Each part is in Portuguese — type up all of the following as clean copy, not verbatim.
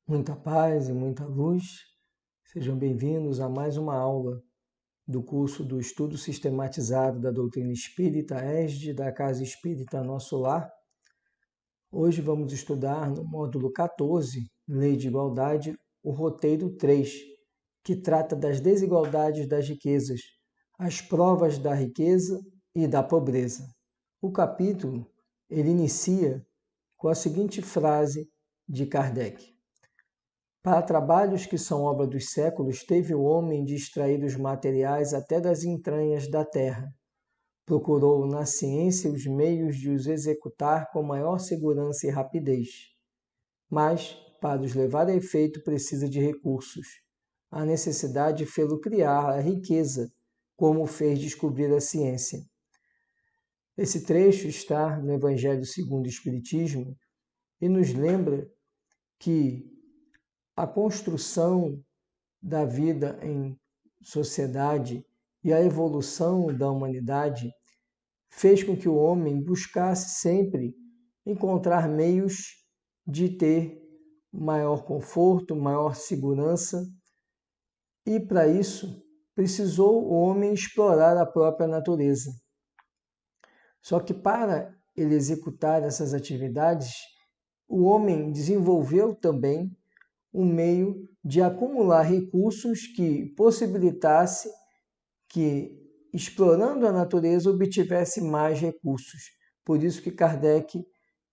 Muita paz e muita luz. Sejam bem-vindos a mais uma aula do curso do Estudo Sistematizado da Doutrina Espírita ESD da Casa Espírita Nosso Lar. Hoje vamos estudar no módulo 14, Lei de Igualdade, o roteiro 3, que trata das desigualdades das riquezas, as provas da riqueza e da pobreza. O capítulo ele inicia com a seguinte frase de Kardec: para trabalhos que são obra dos séculos, teve o homem de extrair os materiais até das entranhas da terra. Procurou na ciência os meios de os executar com maior segurança e rapidez. Mas, para os levar a efeito, precisa de recursos. A necessidade fê-lo criar a riqueza, como fez descobrir a ciência. Esse trecho está no Evangelho segundo o Espiritismo e nos lembra que a construção da vida em sociedade e a evolução da humanidade fez com que o homem buscasse sempre encontrar meios de ter maior conforto, maior segurança, e para isso precisou o homem explorar a própria natureza. Só que para ele executar essas atividades, o homem desenvolveu também um meio de acumular recursos que possibilitasse que, explorando a natureza, obtivesse mais recursos. Por isso que Kardec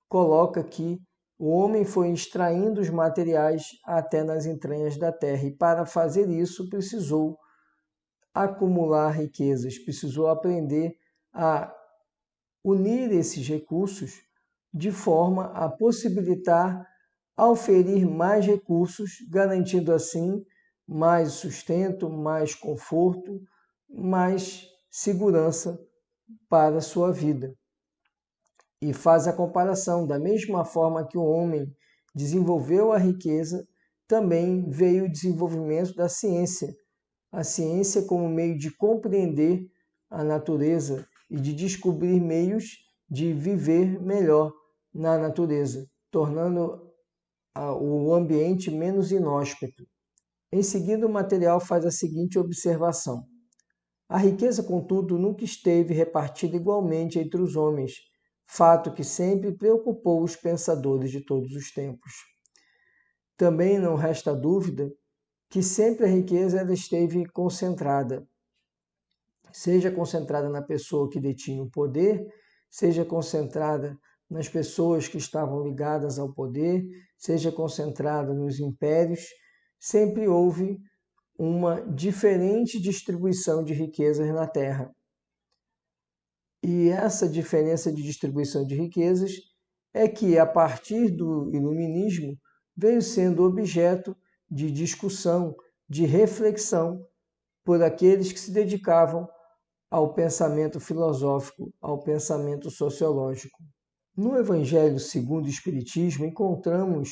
coloca que o homem foi extraindo os materiais até nas entranhas da terra, e para fazer isso precisou acumular riquezas, precisou aprender a unir esses recursos de forma a possibilitar auferir mais recursos, garantindo assim mais sustento, mais conforto, mais segurança para a sua vida. E faz a comparação, da mesma forma que o homem desenvolveu a riqueza, também veio o desenvolvimento da ciência. A ciência como meio de compreender a natureza e de descobrir meios de viver melhor na natureza, tornando o ambiente menos inóspito. Em seguida, o material faz a seguinte observação: a riqueza, contudo, nunca esteve repartida igualmente entre os homens, fato que sempre preocupou os pensadores de todos os tempos. Também não resta dúvida que sempre a riqueza ela esteve concentrada, seja concentrada na pessoa que detinha o poder, seja concentrada nas pessoas que estavam ligadas ao poder, seja concentrada nos impérios, sempre houve uma diferente distribuição de riquezas na Terra. E essa diferença de distribuição de riquezas é que, a partir do iluminismo, veio sendo objeto de discussão, de reflexão por aqueles que se dedicavam ao pensamento filosófico, ao pensamento sociológico. No Evangelho segundo o Espiritismo, encontramos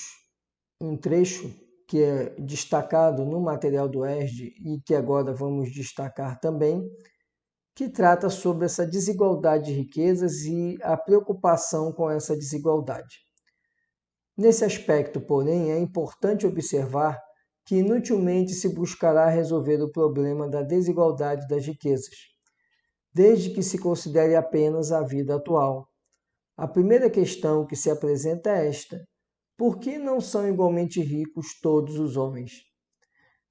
um trecho que é destacado no material do ESD e que agora vamos destacar também, que trata sobre essa desigualdade de riquezas e a preocupação com essa desigualdade. Nesse aspecto, porém, é importante observar que inutilmente se buscará resolver o problema da desigualdade das riquezas, desde que se considere apenas a vida atual. A primeira questão que se apresenta é esta: por que não são igualmente ricos todos os homens?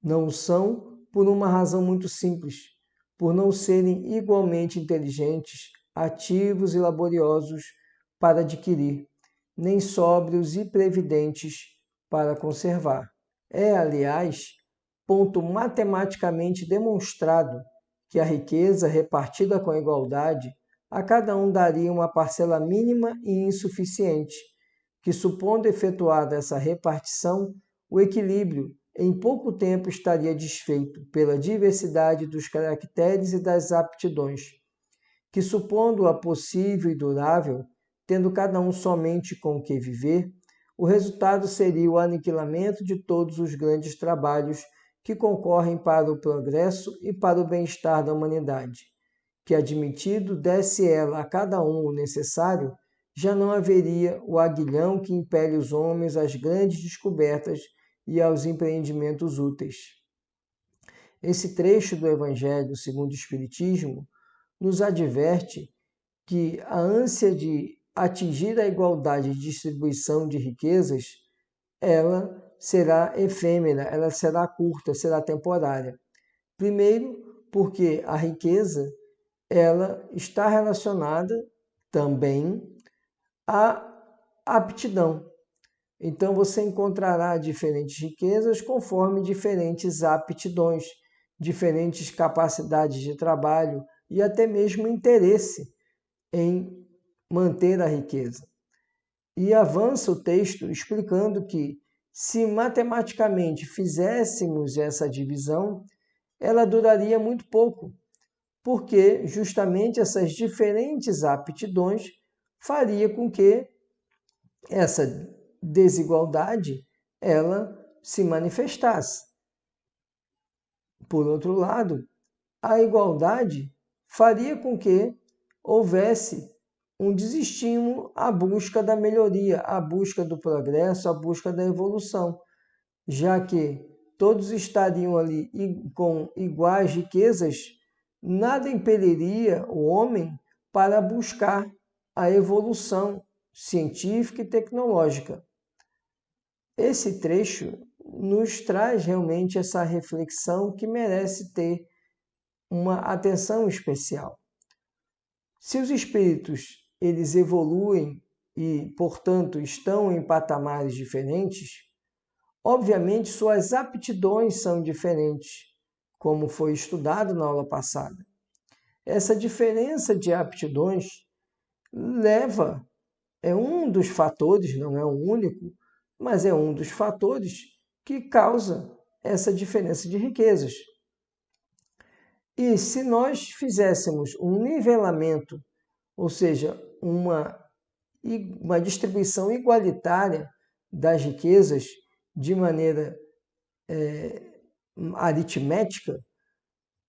Não são por uma razão muito simples: por não serem igualmente inteligentes, ativos e laboriosos para adquirir, nem sóbrios e previdentes para conservar. É, aliás, ponto matematicamente demonstrado que a riqueza repartida com igualdade a cada um daria uma parcela mínima e insuficiente, que, supondo efetuada essa repartição, o equilíbrio em pouco tempo estaria desfeito pela diversidade dos caracteres e das aptidões, que, supondo-a possível e durável, tendo cada um somente com o que viver, o resultado seria o aniquilamento de todos os grandes trabalhos que concorrem para o progresso e para o bem-estar da humanidade, que, admitido, desse ela a cada um o necessário, já não haveria o aguilhão que impele os homens às grandes descobertas e aos empreendimentos úteis. Esse trecho do Evangelho segundo o Espiritismo nos adverte que a ânsia de atingir a igualdade de distribuição de riquezas, ela será efêmera, ela será curta, será temporária. Primeiro, porque a riqueza ela está relacionada também à aptidão. Então, você encontrará diferentes riquezas conforme diferentes aptidões, diferentes capacidades de trabalho e até mesmo interesse em manter a riqueza. E avança o texto explicando que, se matematicamente fizéssemos essa divisão, ela duraria muito pouco, porque justamente essas diferentes aptidões faria com que essa desigualdade ela se manifestasse. Por outro lado, a igualdade faria com que houvesse um desestímulo à busca da melhoria, à busca do progresso, à busca da evolução, já que todos estariam ali com iguais riquezas, nada impeliria o homem para buscar a evolução científica e tecnológica. Esse trecho nos traz realmente essa reflexão que merece ter uma atenção especial. Se os espíritos eles evoluem e, portanto, estão em patamares diferentes, obviamente suas aptidões são diferentes, como foi estudado na aula passada. Essa diferença de aptidões é um dos fatores, não é o único, mas é um dos fatores que causa essa diferença de riquezas. E se nós fizéssemos um nivelamento, ou seja, uma distribuição igualitária das riquezas de maneira aritmética,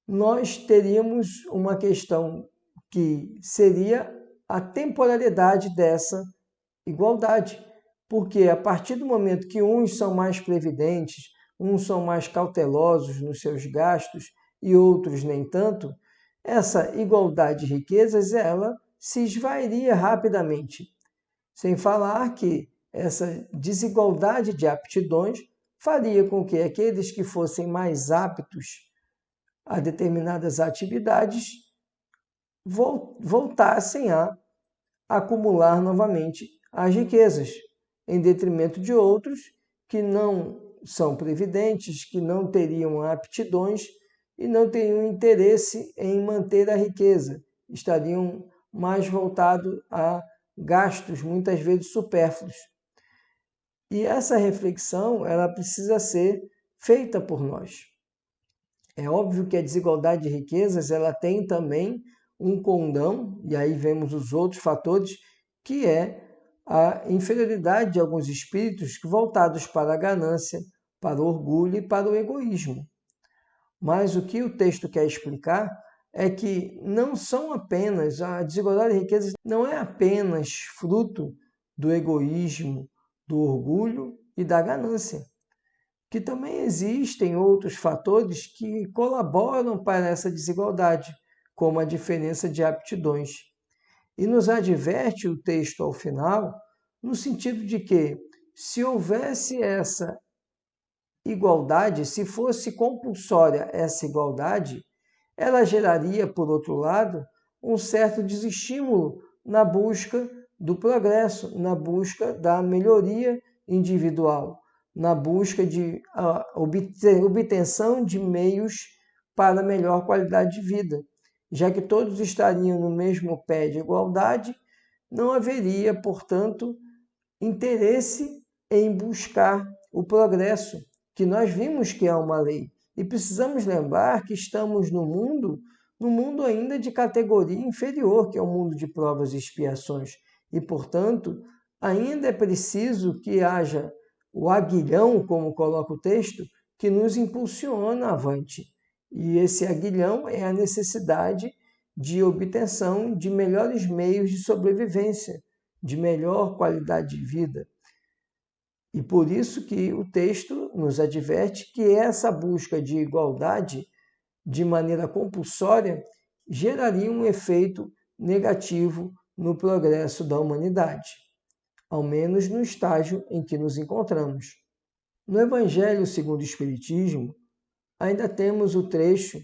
nós teríamos uma questão que seria a temporalidade dessa igualdade. Porque a partir do momento que uns são mais previdentes, uns são mais cautelosos nos seus gastos e outros nem tanto, essa igualdade de riquezas ela se esvairia rapidamente. Sem falar que essa desigualdade de aptidões faria com que aqueles que fossem mais aptos a determinadas atividades voltassem a acumular novamente as riquezas, em detrimento de outros que não são previdentes, que não teriam aptidões e não teriam interesse em manter a riqueza, estariam mais voltados a gastos, muitas vezes supérfluos. E essa reflexão ela precisa ser feita por nós. É óbvio que a desigualdade de riquezas ela tem também um condão, e aí vemos os outros fatores, que é a inferioridade de alguns espíritos voltados para a ganância, para o orgulho e para o egoísmo. Mas o que o texto quer explicar é que não são apenas, a desigualdade de riquezas não é apenas fruto do egoísmo, do orgulho e da ganância, que também existem outros fatores que colaboram para essa desigualdade, como a diferença de aptidões. E nos adverte o texto ao final, no sentido de que, se houvesse essa igualdade, se fosse compulsória essa igualdade, ela geraria, por outro lado, um certo desestímulo na busca do progresso, na busca da melhoria individual, na busca de obtenção de meios para melhor qualidade de vida. Já que todos estariam no mesmo pé de igualdade, não haveria, portanto, interesse em buscar o progresso, que nós vimos que é uma lei. E precisamos lembrar que estamos no mundo ainda de categoria inferior, que é o mundo de provas e expiações. E, portanto, ainda é preciso que haja o aguilhão, como coloca o texto, que nos impulsiona avante. E esse aguilhão é a necessidade de obtenção de melhores meios de sobrevivência, de melhor qualidade de vida. E por isso que o texto nos adverte que essa busca de igualdade de maneira compulsória geraria um efeito negativo no progresso da humanidade, ao menos no estágio em que nos encontramos. No Evangelho segundo o Espiritismo, ainda temos o trecho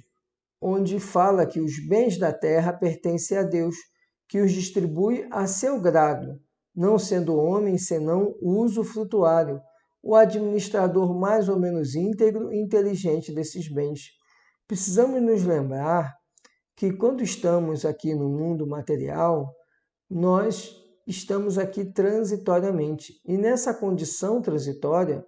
onde fala que os bens da terra pertencem a Deus, que os distribui a seu grado, não sendo o homem senão o usufrutuário, o administrador mais ou menos íntegro e inteligente desses bens. Precisamos nos lembrar que quando estamos aqui no mundo material, nós estamos aqui transitoriamente. E nessa condição transitória,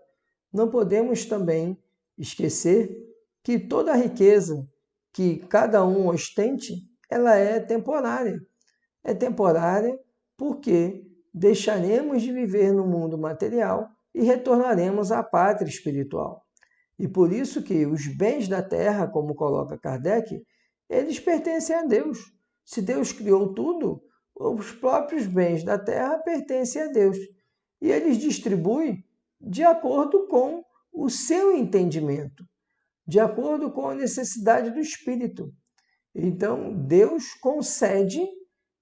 não podemos também esquecer que toda a riqueza que cada um ostente, ela é temporária. É temporária porque deixaremos de viver no mundo material e retornaremos à pátria espiritual. E por isso que os bens da terra, como coloca Kardec, eles pertencem a Deus. Se Deus criou tudo, os próprios bens da terra pertencem a Deus. E eles distribuem de acordo com o seu entendimento, de acordo com a necessidade do espírito. Então, Deus concede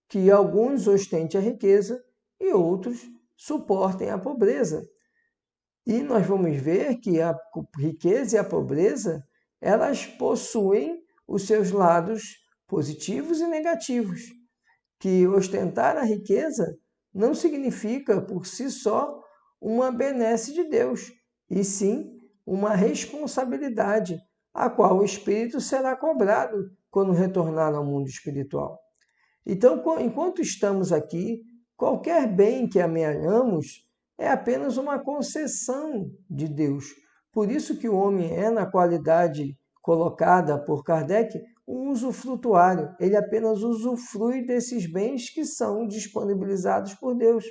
que alguns ostentem a riqueza e outros suportem a pobreza. E nós vamos ver que a riqueza e a pobreza, elas possuem os seus lados positivos e negativos. Que ostentar a riqueza não significa, por si só, uma benesse de Deus, e sim uma responsabilidade, a qual o espírito será cobrado quando retornar ao mundo espiritual. Então, enquanto estamos aqui, qualquer bem que amealhamos é apenas uma concessão de Deus. Por isso que o homem é, na qualidade colocada por Kardec, um usufrutuário. Ele apenas usufrui desses bens que são disponibilizados por Deus.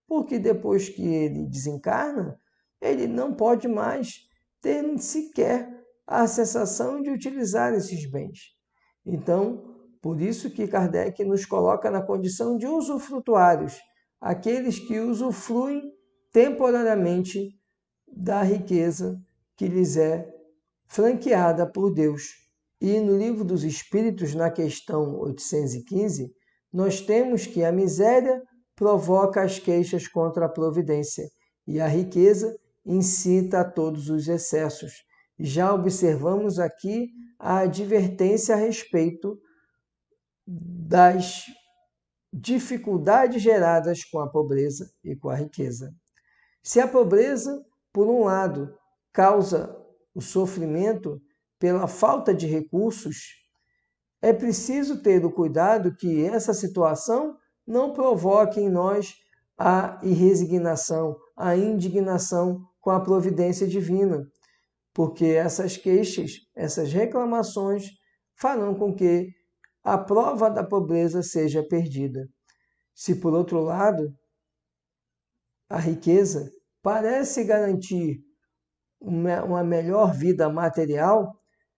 Porque depois que ele desencarna, ele não pode mais ter sequer a sensação de utilizar esses bens. Então, por isso que Kardec nos coloca na condição de usufrutuários, aqueles que usufruem temporariamente da riqueza que lhes é franqueada por Deus. E no Livro dos Espíritos, na questão 815, nós temos que a miséria provoca as queixas contra a providência e a riqueza incita a todos os excessos. Já observamos aqui a advertência a respeito das dificuldades geradas com a pobreza e com a riqueza. Se a pobreza, por um lado, causa o sofrimento pela falta de recursos, é preciso ter o cuidado que essa situação não provoque em nós a resignação, a indignação com a providência divina, porque essas queixas, essas reclamações farão com que a prova da pobreza seja perdida. Se, por outro lado, a riqueza parece garantir uma melhor vida material,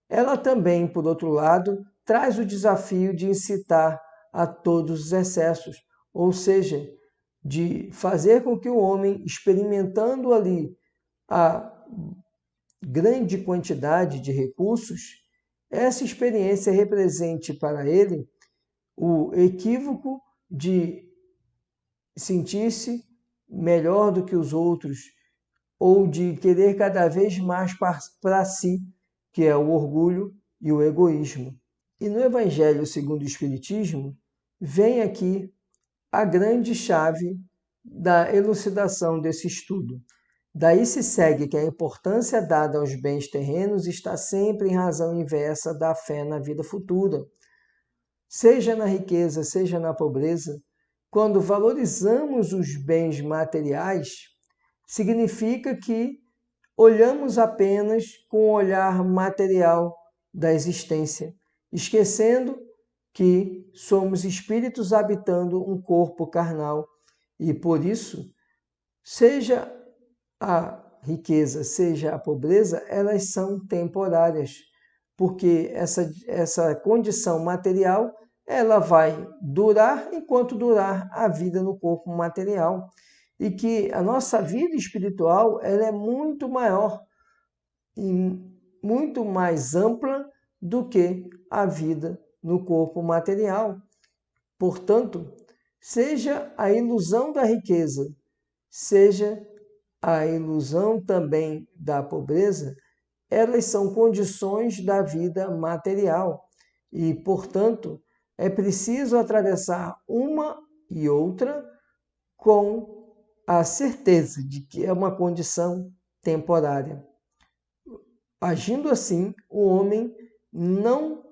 ela também, por outro lado, traz o desafio de incitar a todos os excessos, ou seja, de fazer com que o homem, experimentando ali a grande quantidade de recursos, essa experiência represente para ele o equívoco de sentir-se melhor do que os outros ou de querer cada vez mais para si, que é o orgulho e o egoísmo. E no Evangelho segundo o Espiritismo, vem aqui a grande chave da elucidação desse estudo. Daí se segue que a importância dada aos bens terrenos está sempre em razão inversa da fé na vida futura. Seja na riqueza, seja na pobreza, quando valorizamos os bens materiais, significa que olhamos apenas com o olhar material da existência, esquecendo que somos espíritos habitando um corpo carnal e, por isso, seja a riqueza, seja a pobreza, elas são temporárias, porque essa condição material ela vai durar enquanto durar a vida no corpo material. e que a nossa vida espiritual ela é muito maior e muito mais ampla do que a vida no corpo material. Portanto, seja a ilusão da riqueza, seja a ilusão também da pobreza, elas são condições da vida material e, portanto, é preciso atravessar uma e outra com a certeza de que é uma condição temporária. Agindo assim, o homem não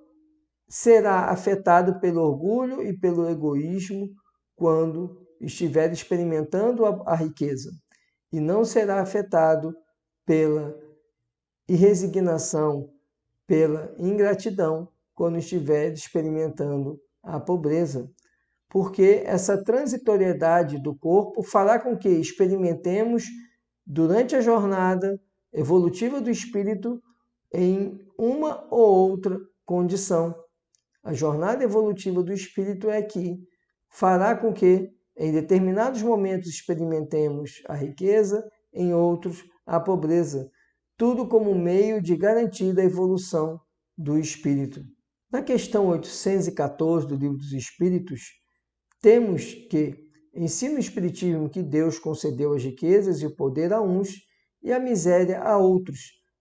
será afetado pelo orgulho e pelo egoísmo quando estiver experimentando a riqueza, e não será afetado pela irresignação, pela ingratidão quando estiver experimentando a pobreza, porque essa transitoriedade do corpo fará com que experimentemos durante a jornada evolutiva do espírito em uma ou outra condição. A jornada evolutiva do espírito é que fará com que em determinados momentos experimentemos a riqueza, em outros a pobreza, tudo como meio de garantir a evolução do espírito. Na questão 814 do Livro dos Espíritos, temos que ensina o Espiritismo que Deus concedeu as riquezas e o poder a uns e a miséria a outros,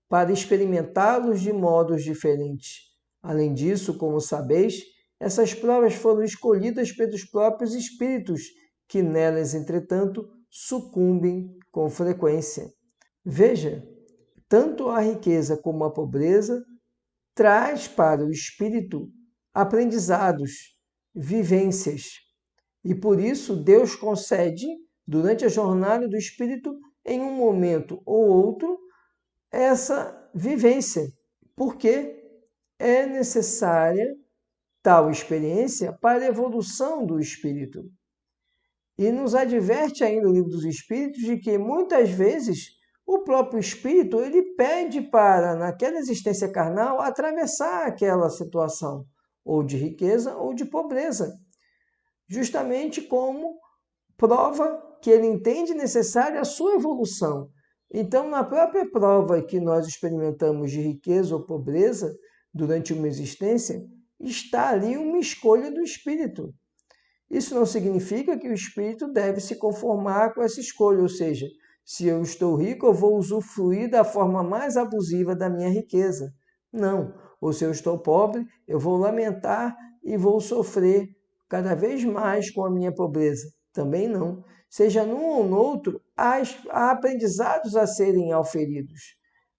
para experimentá-los de modos diferentes. Além disso, como sabeis, essas provas foram escolhidas pelos próprios espíritos, que nelas, entretanto, sucumbem com frequência. Veja, tanto a riqueza como a pobreza traz para o espírito aprendizados, vivências. E por isso Deus concede, durante a jornada do espírito, em um momento ou outro, essa vivência, porque é necessária tal experiência para a evolução do espírito. E nos adverte ainda o Livro dos Espíritos de que muitas vezes o próprio espírito ele pede para, naquela existência carnal, atravessar aquela situação, ou de riqueza ou de pobreza, justamente como prova que ele entende necessária a sua evolução. Então, na própria prova que nós experimentamos de riqueza ou pobreza durante uma existência, está ali uma escolha do espírito. Isso não significa que o espírito deve se conformar com essa escolha, ou seja, se eu estou rico, eu vou usufruir da forma mais abusiva da minha riqueza. Não. Ou se eu estou pobre, eu vou lamentar e vou sofrer cada vez mais com a minha pobreza. Também não. Seja num ou no outro, há aprendizados a serem auferidos.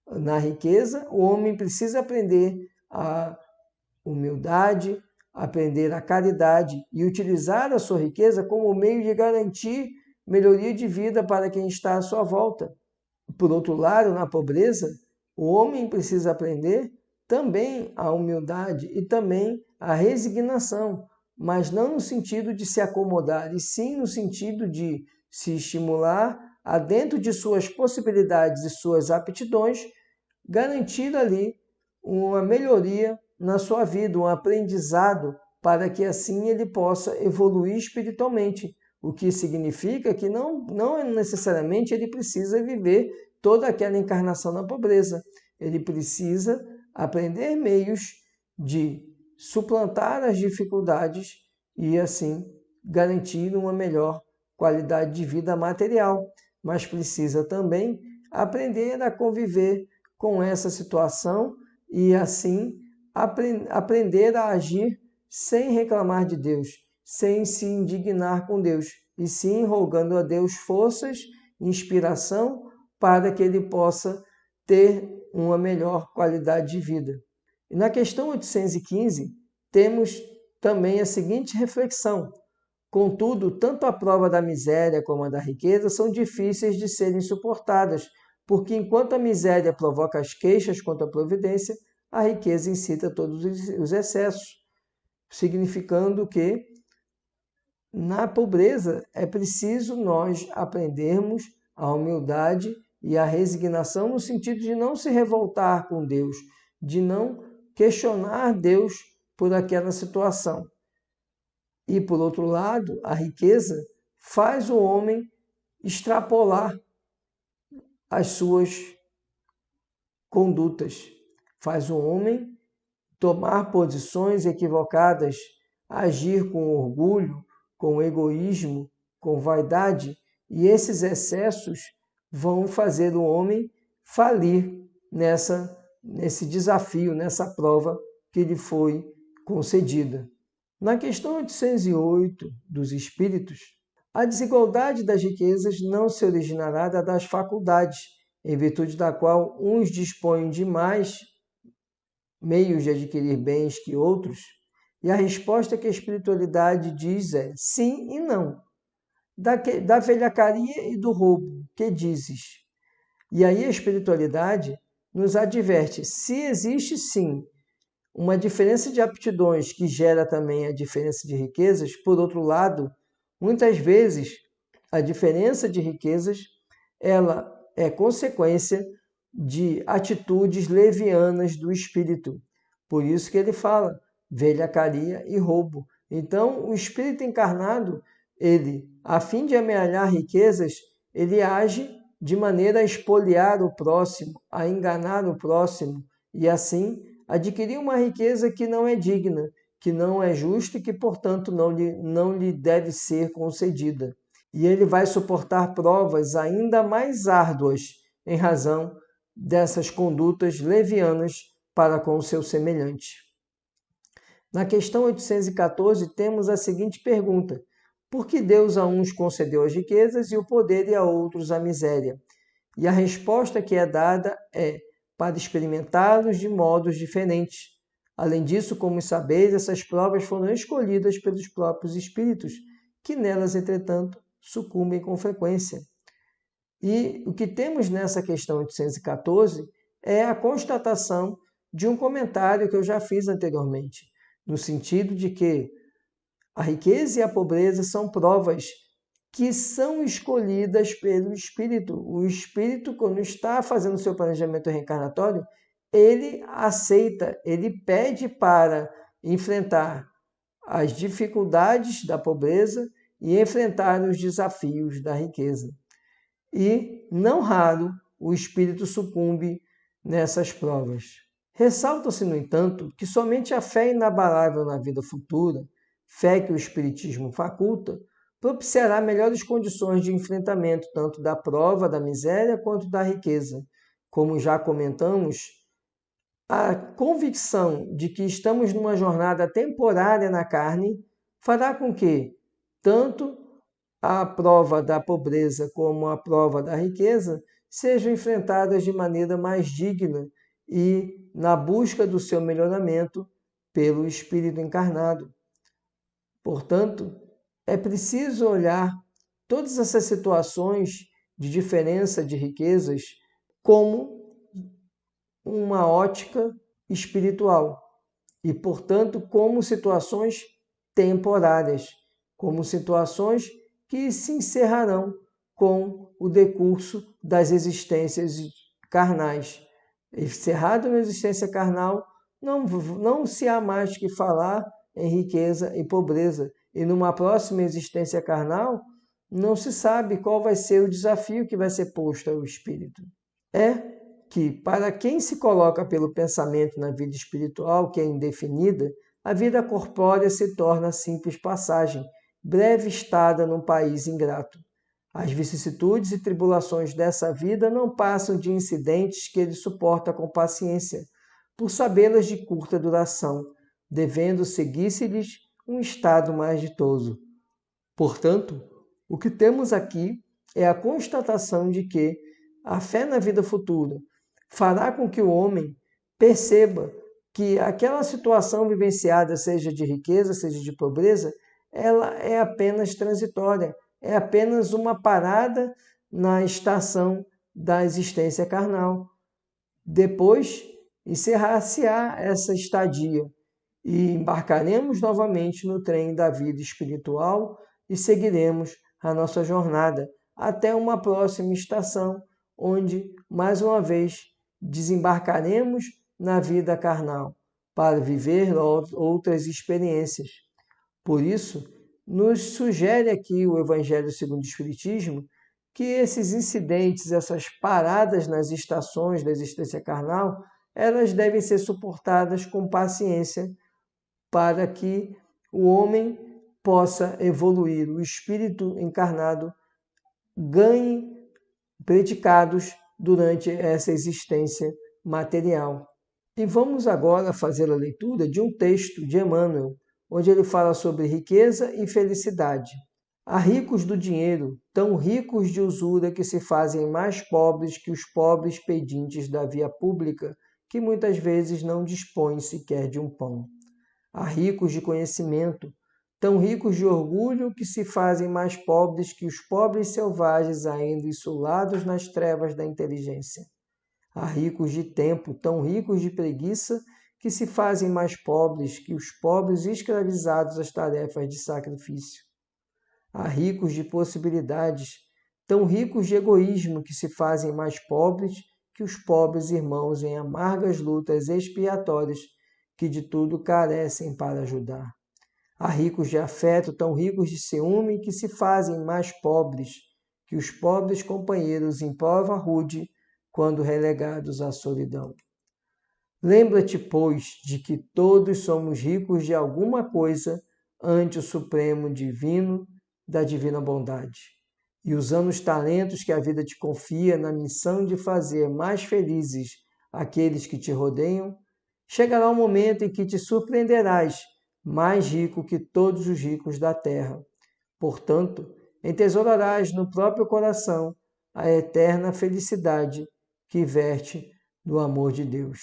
Na riqueza, o homem precisa aprender a humildade, aprender a caridade e utilizar a sua riqueza como meio de garantir melhoria de vida para quem está à sua volta. Por outro lado, na pobreza, o homem precisa aprender também a humildade e também a resignação, mas não no sentido de se acomodar, e sim no sentido de se estimular a, dentro de suas possibilidades e suas aptidões, garantir ali uma melhoria na sua vida, um aprendizado, para que assim ele possa evoluir espiritualmente, o que significa que não necessariamente ele precisa viver toda aquela encarnação na pobreza. Ele precisa aprender meios de suplantar as dificuldades e assim garantir uma melhor qualidade de vida material, mas precisa também aprender a conviver com essa situação e assim aprender a agir sem reclamar de Deus, sem se indignar com Deus, e sim rogando a Deus forças, inspiração, para que ele possa ter uma melhor qualidade de vida. E na questão 815, temos também a seguinte reflexão: contudo, tanto a prova da miséria como a da riqueza são difíceis de serem suportadas, porque enquanto a miséria provoca as queixas contra a providência, a riqueza incita todos os excessos, significando que na pobreza é preciso nós aprendermos a humildade e a resignação no sentido de não se revoltar com Deus, de não questionar Deus por aquela situação. E, por outro lado, a riqueza faz o homem extrapolar as suas condutas, faz o homem tomar posições equivocadas, agir com orgulho, com egoísmo, com vaidade, e esses excessos vão fazer o homem falir nesse desafio, nessa prova que lhe foi concedida. Na questão 808 dos Espíritos, a desigualdade das riquezas não se originará das faculdades, em virtude da qual uns dispõem de mais meios de adquirir bens que outros, e a resposta que a espiritualidade diz é sim e não. Da velhacaria e do roubo, que dizes? E aí a espiritualidade nos adverte, se existe sim uma diferença de aptidões que gera também a diferença de riquezas, por outro lado, muitas vezes a diferença de riquezas ela é consequência de atitudes levianas do espírito. Por isso que ele fala velhacaria e roubo. Então, o espírito encarnado, ele, a fim de amealhar riquezas, ele age de maneira a espoliar o próximo, a enganar o próximo e assim adquirir uma riqueza que não é digna, que não é justa e que, portanto, não lhe deve ser concedida. E ele vai suportar provas ainda mais árduas em razão dessas condutas levianas para com o seu semelhante. Na questão 814, temos a seguinte pergunta: por que Deus a uns concedeu as riquezas e o poder e a outros a miséria? E a resposta que é dada é para experimentá-los de modos diferentes. Além disso, como sabeis, essas provas foram escolhidas pelos próprios espíritos, que nelas, entretanto, sucumbem com frequência. E o que temos nessa questão 814 é a constatação de um comentário que eu já fiz anteriormente, no sentido de que a riqueza e a pobreza são provas que são escolhidas pelo espírito. O espírito, quando está fazendo seu planejamento reencarnatório, ele aceita, ele pede para enfrentar as dificuldades da pobreza e enfrentar os desafios da riqueza. E, não raro, o espírito sucumbe nessas provas. Ressalta-se, no entanto, que somente a fé inabalável na vida futura, fé que o espiritismo faculta, propiciará melhores condições de enfrentamento tanto da prova da miséria quanto da riqueza. Como já comentamos, a convicção de que estamos numa jornada temporária na carne fará com que tanto a prova da pobreza como a prova da riqueza sejam enfrentadas de maneira mais digna e na busca do seu melhoramento pelo espírito encarnado. Portanto, é preciso olhar todas essas situações de diferença de riquezas como uma ótica espiritual e, portanto, como situações temporárias, como situações que se encerrarão com o decurso das existências carnais. Encerrado na existência carnal, não se há mais que falar em riqueza e pobreza. E numa próxima existência carnal, não se sabe qual vai ser o desafio que vai ser posto ao espírito. É que, para quem se coloca pelo pensamento na vida espiritual, que é indefinida, a vida corpórea se torna simples passagem, breve estada num país ingrato. As vicissitudes e tribulações dessa vida não passam de incidentes que ele suporta com paciência, por sabê-las de curta duração, devendo seguir-se-lhes um estado mais ditoso. Portanto, o que temos aqui é a constatação de que a fé na vida futura fará com que o homem perceba que aquela situação vivenciada, seja de riqueza, seja de pobreza, ela é apenas transitória, é apenas uma parada na estação da existência carnal. Depois, encerrar-se-á essa estadia e embarcaremos novamente no trem da vida espiritual e seguiremos a nossa jornada até uma próxima estação, onde, mais uma vez, desembarcaremos na vida carnal para viver outras experiências. Por isso, nos sugere aqui o Evangelho segundo o Espiritismo que esses incidentes, essas paradas nas estações da existência carnal, elas devem ser suportadas com paciência para que o homem possa evoluir, o espírito encarnado ganhe predicados durante essa existência material. E vamos agora fazer a leitura de um texto de Emmanuel, onde ele fala sobre riqueza e felicidade. Há ricos do dinheiro, tão ricos de usura que se fazem mais pobres que os pobres pedintes da via pública, que muitas vezes não dispõem sequer de um pão. Há ricos de conhecimento, tão ricos de orgulho que se fazem mais pobres que os pobres selvagens ainda insulados nas trevas da inteligência. Há ricos de tempo, tão ricos de preguiça que se fazem mais pobres que os pobres escravizados às tarefas de sacrifício. Há ricos de possibilidades, tão ricos de egoísmo que se fazem mais pobres que os pobres irmãos em amargas lutas expiatórias que de tudo carecem para ajudar. Há ricos de afeto, tão ricos de ciúme que se fazem mais pobres que os pobres companheiros em prova rude quando relegados à solidão. Lembra-te, pois, de que todos somos ricos de alguma coisa ante o Supremo Divino da Divina Bondade. E usando os talentos que a vida te confia na missão de fazer mais felizes aqueles que te rodeiam, chegará o momento em que te surpreenderás mais rico que todos os ricos da terra. Portanto, entesourarás no próprio coração a eterna felicidade que verte do amor de Deus.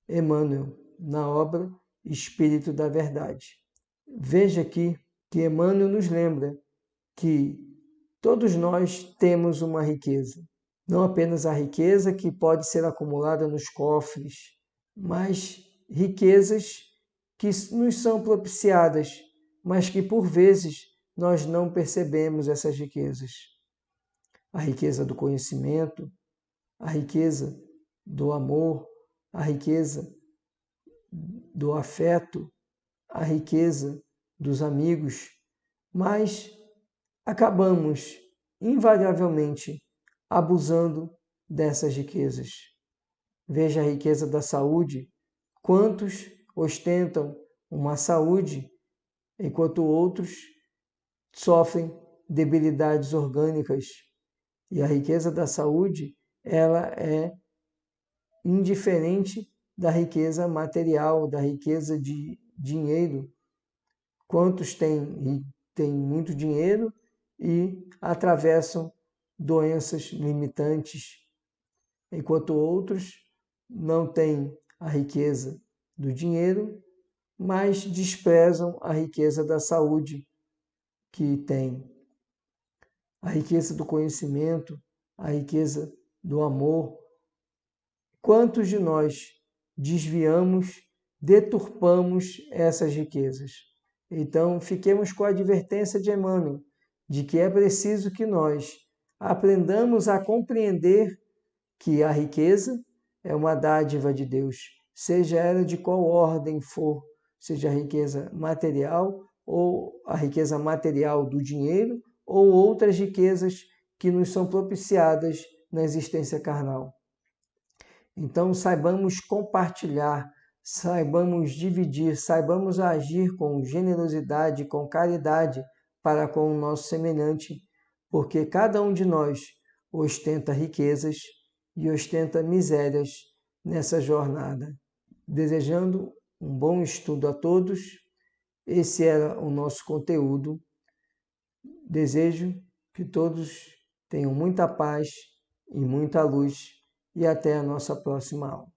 Emmanuel, na obra Espírito da Verdade. Veja aqui que Emmanuel nos lembra que todos nós temos uma riqueza. Não apenas a riqueza que pode ser acumulada nos cofres, mas riquezas que nos são propiciadas, mas que por vezes nós não percebemos essas riquezas. A riqueza do conhecimento, a riqueza do amor, a riqueza do afeto, a riqueza dos amigos, mas acabamos invariavelmente abusando dessas riquezas. Veja a riqueza da saúde. Quantos ostentam uma saúde enquanto outros sofrem debilidades orgânicas? E a riqueza da saúde, ela é indiferente da riqueza material, da riqueza de dinheiro. Quantos têm muito dinheiro e atravessam doenças limitantes, enquanto outros não têm a riqueza do dinheiro, mas desprezam a riqueza da saúde que têm. A riqueza do conhecimento, a riqueza do amor. Quantos de nós desviamos, deturpamos essas riquezas? Então, fiquemos com a advertência de Emmanuel, de que é preciso que nós aprendamos a compreender que a riqueza é uma dádiva de Deus, seja ela de qual ordem for, seja a riqueza material ou a riqueza material do dinheiro ou outras riquezas que nos são propiciadas na existência carnal. Então, saibamos compartilhar, saibamos dividir, saibamos agir com generosidade, com caridade para com o nosso semelhante, porque cada um de nós ostenta riquezas e ostenta misérias nessa jornada. Desejando um bom estudo a todos, esse era o nosso conteúdo. Desejo que todos tenham muita paz e muita luz e até a nossa próxima aula.